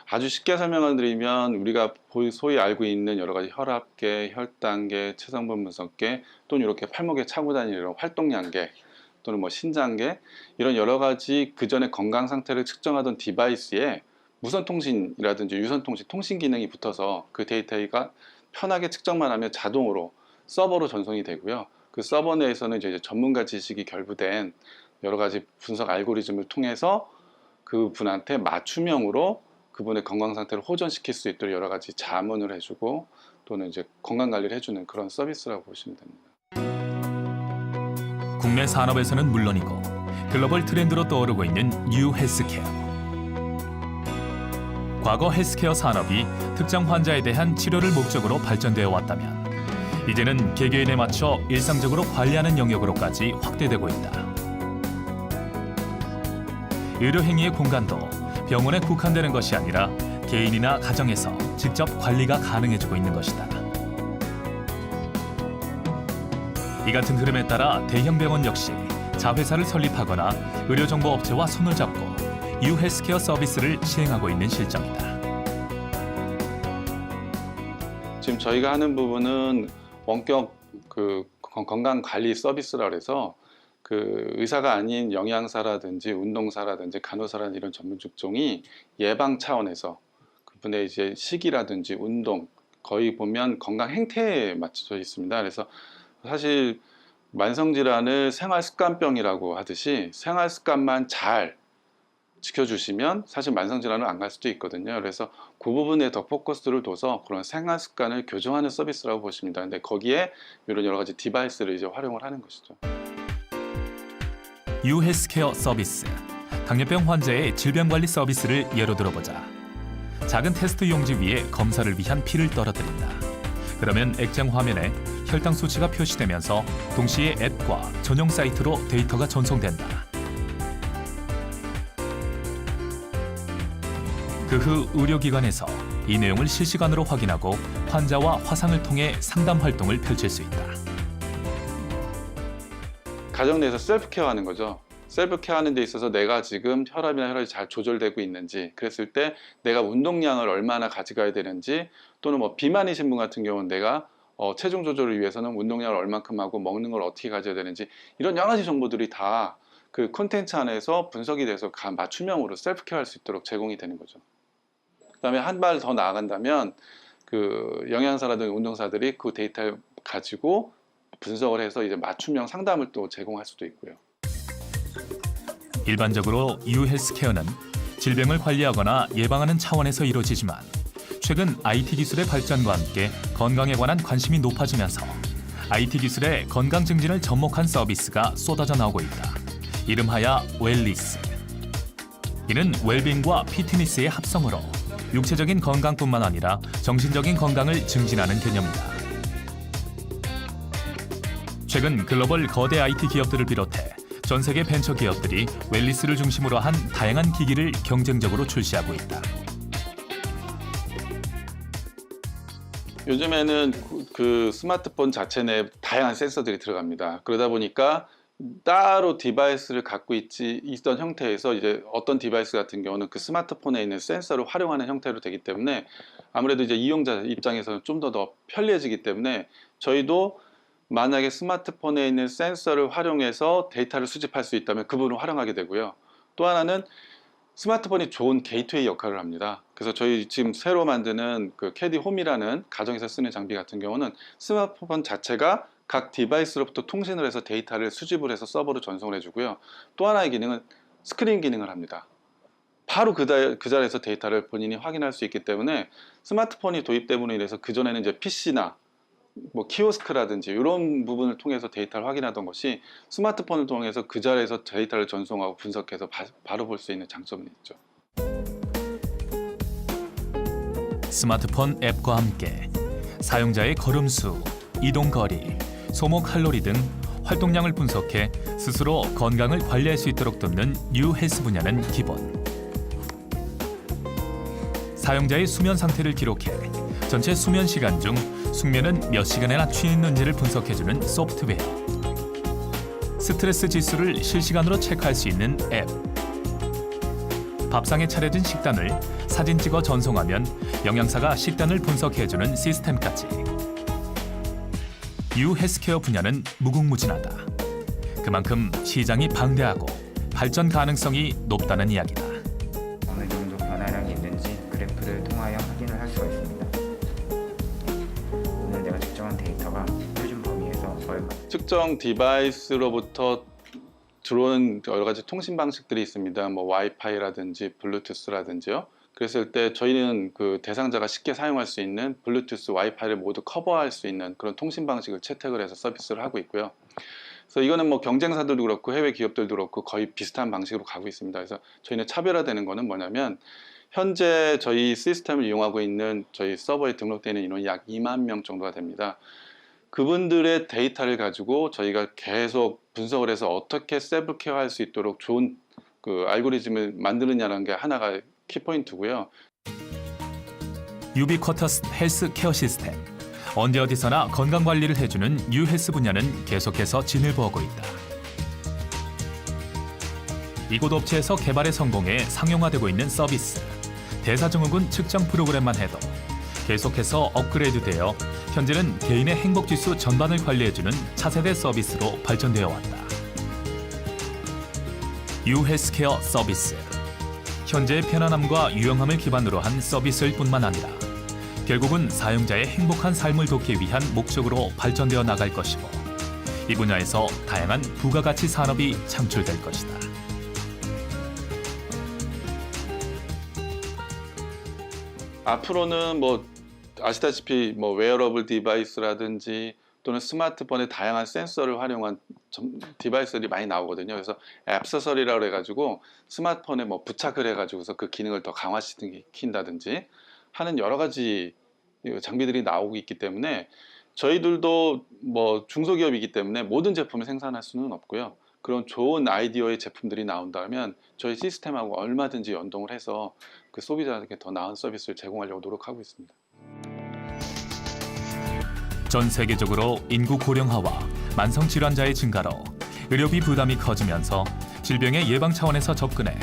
아주 쉽게 설명을 드리면 우리가 소위 알고 있는 여러 가지 혈압계, 혈당계, 체성분 분석계 또는 이렇게 팔목에 차고 다니는 이런 활동량계 또는 뭐 신장계 이런 여러 가지 그 전에 건강 상태를 측정하던 디바이스에 무선통신이라든지 유선통신, 통신 기능이 붙어서 그 데이터가 편하게 측정만 하면 자동으로 서버로 전송이 되고요. 그 서버 내에서는 이제 전문가 지식이 결부된 여러 가지 분석 알고리즘을 통해서 그분한테 맞춤형으로 그분의 건강 상태를 호전시킬 수 있도록 여러 가지 자문을 해주고 또는 이제 건강 관리를 해주는 그런 서비스라고 보시면 됩니다. 국내 산업에서는 물론이고 글로벌 트렌드로 떠오르고 있는 뉴 헬스케어. 과거 헬스케어 산업이 특정 환자에 대한 치료를 목적으로 발전되어 왔다면 이제는 개개인에 맞춰 일상적으로 관리하는 영역으로까지 확대되고 있다. 의료행위의 공간도 병원에 국한되는 것이 아니라 개인이나 가정에서 직접 관리가 가능해지고 있는 것이다. 이 같은 흐름에 따라 대형 병원 역시 자회사를 설립하거나 의료정보업체와 손을 잡고 뉴 헬스케어 서비스를 시행하고 있는 실정이다. 지금 저희가 하는 부분은 원격 그 건강관리 서비스라 그래서 그 의사가 아닌 영양사라든지 운동사라든지 간호사라든지 이런 전문 직종이 예방 차원에서 그분의 이제 식이라든지 운동 거의 보면 건강 행태에 맞춰져 있습니다. 그래서 사실 만성질환을 생활습관병이라고 하듯이 생활습관만 잘 지켜주시면 사실 만성질환은 안 갈 수도 있거든요. 그래서 그 부분에 더 포커스를 둬서 그런 생활습관을 교정하는 서비스라고 보십니다. 근데 거기에 이런 여러 가지 디바이스를 이제 활용을 하는 것이죠. 뉴 헬스케어 서비스, 당뇨병 환자의 질병관리 서비스를 예로 들어보자. 작은 테스트 용지 위에 검사를 위한 피를 떨어뜨린다. 그러면 액정 화면에 혈당 수치가 표시되면서 동시에 앱과 전용 사이트로 데이터가 전송된다. 그 후 의료기관에서 이 내용을 실시간으로 확인하고 환자와 화상을 통해 상담 활동을 펼칠 수 있다. 가정 내에서 셀프 케어하는 거죠. 셀프 케어하는 데 있어서 내가 지금 혈압이나 혈압이 잘 조절되고 있는지, 그랬을 때 내가 운동량을 얼마나 가져가야 되는지, 또는 뭐 비만이신 분 같은 경우는 내가 체중 조절을 위해서는 운동량을 얼만큼 하고 먹는 걸 어떻게 가져야 되는지, 이런 여러 가지 정보들이 다 그 콘텐츠 안에서 분석이 돼서 맞춤형으로 셀프 케어할 수 있도록 제공이 되는 거죠. 그다음에 한 발 더 나아간다면 그 영양사라든지 운동사들이 그 데이터를 가지고 분석을 해서 이제 맞춤형 상담을 또 제공할 수도 있고요. 일반적으로 유헬스케어는 질병을 관리하거나 예방하는 차원에서 이루어지지만 최근 IT 기술의 발전과 함께 건강에 관한 관심이 높아지면서 IT 기술의 건강 증진을 접목한 서비스가 쏟아져 나오고 있다. 이름하여 웰리스. 이는 웰빙과 피트니스의 합성으로 육체적인 건강뿐만 아니라 정신적인 건강을 증진하는 개념이다. 최근 글로벌 거대 IT 기업들을 비롯해 전 세계 벤처 기업들이 웰리스를 중심으로 한 다양한 기기를 경쟁적으로 출시하고 있다. 요즘에는 그 스마트폰 자체 내에 다양한 센서들이 들어갑니다. 그러다 보니까 따로 디바이스를 갖고 있던 형태에서 이제 어떤 디바이스 같은 경우는 그 스마트폰에 있는 센서를 활용하는 형태로 되기 때문에 아무래도 이제 이용자 입장에서는 좀 더 편리해지기 때문에 저희도 만약에 스마트폰에 있는 센서를 활용해서 데이터를 수집할 수 있다면 그 부분을 활용하게 되고요. 또 하나는 스마트폰이 좋은 게이트웨이 역할을 합니다. 그래서 저희 지금 새로 만드는 그 캐디 홈이라는 가정에서 쓰는 장비 같은 경우는 스마트폰 자체가 각 디바이스로부터 통신을 해서 데이터를 수집을 해서 서버로 전송을 해주고요. 또 하나의 기능은 스크린 기능을 합니다. 바로 그 자리에서 데이터를 본인이 확인할 수 있기 때문에 스마트폰이 도입됨으로 인해서 그전에는 이제 PC나 뭐 키오스크라든지 이런 부분을 통해서 데이터를 확인하던 것이 스마트폰을 통해서 그 자리에서 데이터를 전송하고 분석해서 바로 볼 수 있는 장점은 있죠. 스마트폰 앱과 함께 사용자의 걸음수, 이동거리, 소모 칼로리 등 활동량을 분석해 스스로 건강을 관리할 수 있도록 돕는 뉴 헬스 분야는 기본. 사용자의 수면 상태를 기록해 전체 수면 시간 중 숙면은 몇 시간이나 취했는지를 분석해주는 소프트웨어. 스트레스 지수를 실시간으로 체크할 수 있는 앱. 밥상에 차려진 식단을 사진 찍어 전송하면 영양사가 식단을 분석해주는 시스템까지. 뉴 헬스케어 분야는 무궁무진하다. 그만큼 시장이 방대하고 발전 가능성이 높다는 이야기다. 어느 정도 변화량이 있는지 그래프를 통하여 확인을 할 수가 있습니다. 오늘 내가 측정한 데이터가 표준 범위에서 얼마 특정 디바이스로부터 들어오는 여러 가지 통신 방식들이 있습니다. 뭐 와이파이라든지 블루투스라든지요. 그랬을 때 저희는 그 대상자가 쉽게 사용할 수 있는 블루투스, 와이파이를 모두 커버할 수 있는 그런 통신 방식을 채택을 해서 서비스를 하고 있고요. 그래서 이거는 뭐 경쟁사들도 그렇고 해외 기업들도 그렇고 거의 비슷한 방식으로 가고 있습니다. 그래서 저희는 차별화되는 거는 뭐냐면 현재 저희 시스템을 이용하고 있는 저희 서버에 등록되어 있는 인원이 약 2만 명 정도가 됩니다. 그분들의 데이터를 가지고 저희가 계속 분석을 해서 어떻게 셀프 케어할 수 있도록 좋은 그 알고리즘을 만드느냐는 게 하나가 키포인트고요. 유비쿼터스 헬스 케어 시스템. 언제 어디서나 건강 관리를 해주는 뉴 헬스 분야는 계속해서 진을 보고 있다. 이곳 업체에서 개발에 성공해 상용화되고 있는 서비스. 대사증후군 측정 프로그램만 해도 계속해서 업그레이드되어 현재는 개인의 행복지수 전반을 관리해주는 차세대 서비스로 발전되어 왔다. 뉴 헬스케어 서비스. 현재의 편안함과 유용함을 기반으로 한 서비스일 뿐만 아니라 결국은 사용자의 행복한 삶을 돕기 위한 목적으로 발전되어 나갈 것이고 이 분야에서 다양한 부가가치 산업이 창출될 것이다. 앞으로는 뭐 아시다시피 뭐 웨어러블 디바이스라든지 또는 스마트폰의 다양한 센서를 활용한 디바이스들이 많이 나오거든요. 그래서 액세서리라고 해가지고 스마트폰에 뭐 부착을 해가지고서 그 기능을 더 강화시킨다든지 하는 여러 가지 장비들이 나오고 있기 때문에 저희들도 뭐 중소기업이기 때문에 모든 제품을 생산할 수는 없고요. 그런 좋은 아이디어의 제품들이 나온다면 저희 시스템하고 얼마든지 연동을 해서 그 소비자에게 더 나은 서비스를 제공하려고 노력하고 있습니다. 전 세계적으로 인구 고령화와 만성 질환자의 증가로 의료비 부담이 커지면서 질병의 예방 차원에서 접근해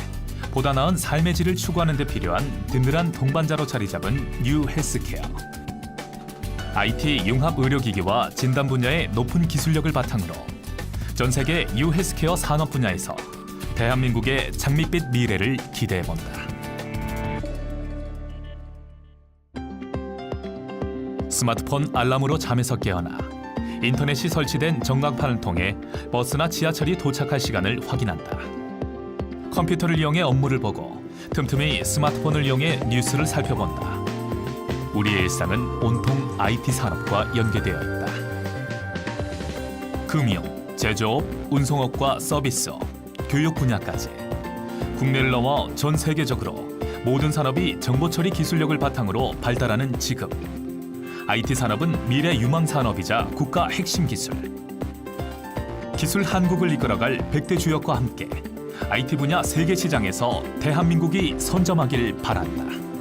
보다 나은 삶의 질을 추구하는 데 필요한 든든한 동반자로 자리 잡은 뉴 헬스케어. IT 융합 의료기기와 진단 분야의 높은 기술력을 바탕으로 전 세계 뉴 헬스케어 산업 분야에서 대한민국의 장밋빛 미래를 기대해본다. 스마트폰 알람으로 잠에서 깨어나 인터넷이 설치된 전광판을 통해 버스나 지하철이 도착할 시간을 확인한다. 컴퓨터를 이용해 업무를 보고 틈틈이 스마트폰을 이용해 뉴스를 살펴본다. 우리의 일상은 온통 IT 산업과 연계되어 있다. 금융, 제조업, 운송업과 서비스업, 교육 분야까지 국내를 넘어 전 세계적으로 모든 산업이 정보 처리 기술력을 바탕으로 발달하는 지금. IT 산업은 미래 유망 산업이자 국가 핵심 기술. 기술 한국을 이끌어갈 100대 주역과 함께 IT 분야 세계 시장에서 대한민국이 선점하길 바란다.